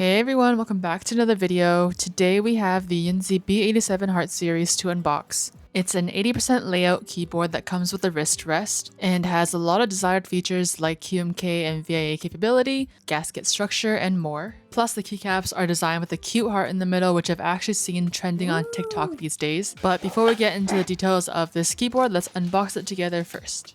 Hey everyone, welcome back to another video. Today we have the Yunzii B87 Heart series to unbox. It's an 80% layout keyboard that comes with a wrist rest and has a lot of desired features like QMK and VIA capability, gasket structure, and more. Plus the keycaps are designed with a cute heart in the middle, which I've actually seen trending on TikTok these days. But before we get into the details of this keyboard, let's unbox it together first.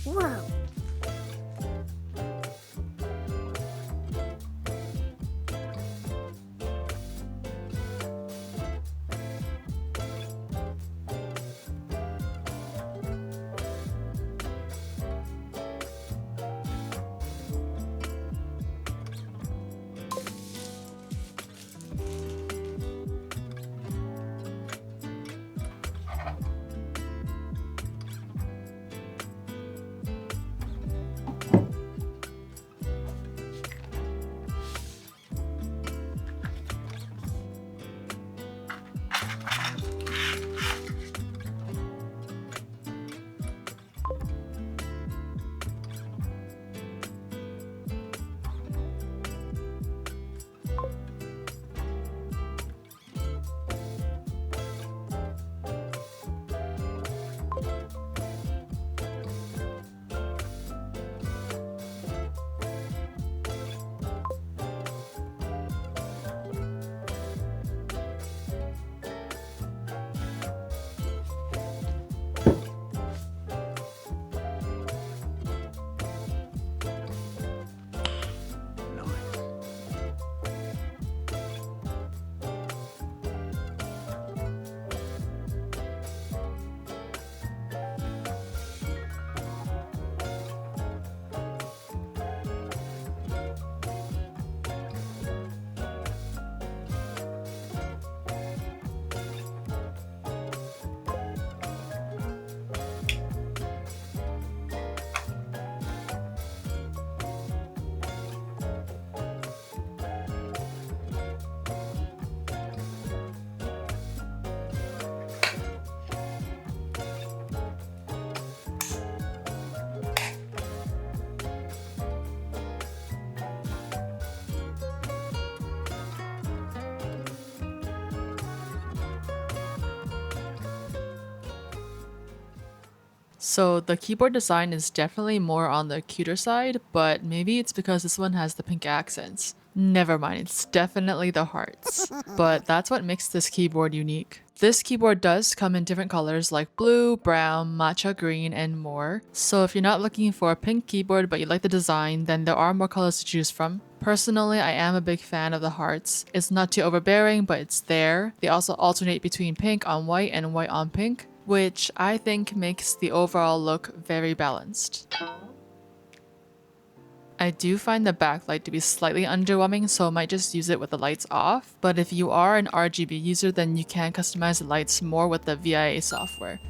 Wow. So the keyboard design is definitely more on the cuter side, but maybe it's because this one has the pink accents. Never mind, it's definitely the hearts. But that's what makes this keyboard unique. This keyboard does come in different colors like blue, brown, matcha green, and more. So if you're not looking for a pink keyboard but you like the design, then there are more colors to choose from. Personally, I am a big fan of the hearts. It's not too overbearing, but it's there. They also alternate between pink on white and white on pink, which I think makes the overall look very balanced. I do find the backlight to be slightly underwhelming, so I might just use it with the lights off, but if you are an RGB user, then you can customize the lights more with the VIA software.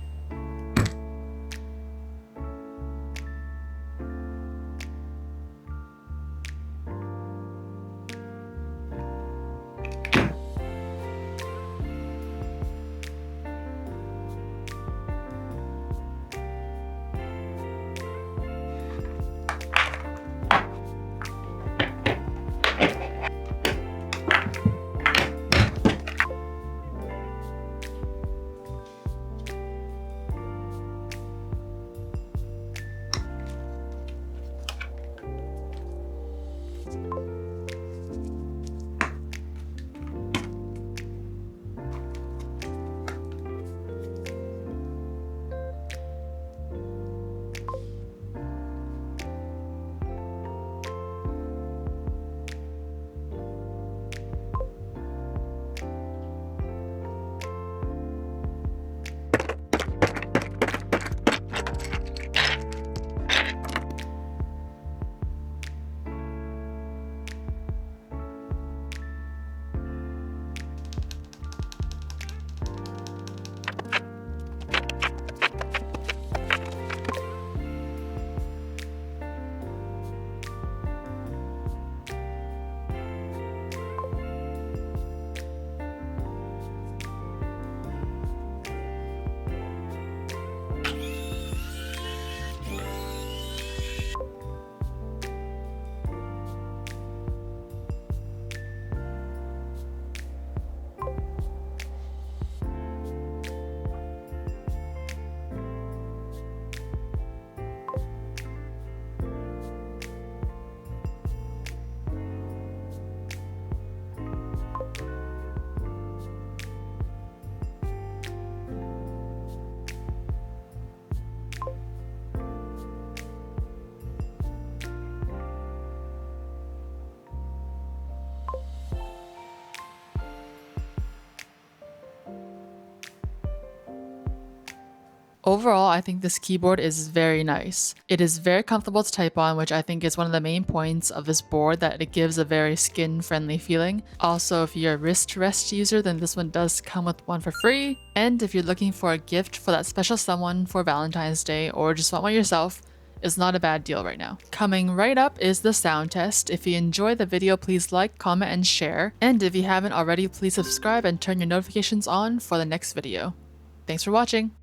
Overall, I think this keyboard is very nice. It is very comfortable to type on, which I think is one of the main points of this board, that it gives a very skin-friendly feeling. Also, if you're a wrist rest user, then this one does come with one for free. And if you're looking for a gift for that special someone for Valentine's Day or just want one yourself, it's not a bad deal right now. Coming right up is the sound test. If you enjoyed the video, please like, comment, and share. And if you haven't already, please subscribe and turn your notifications on for the next video. Thanks for watching!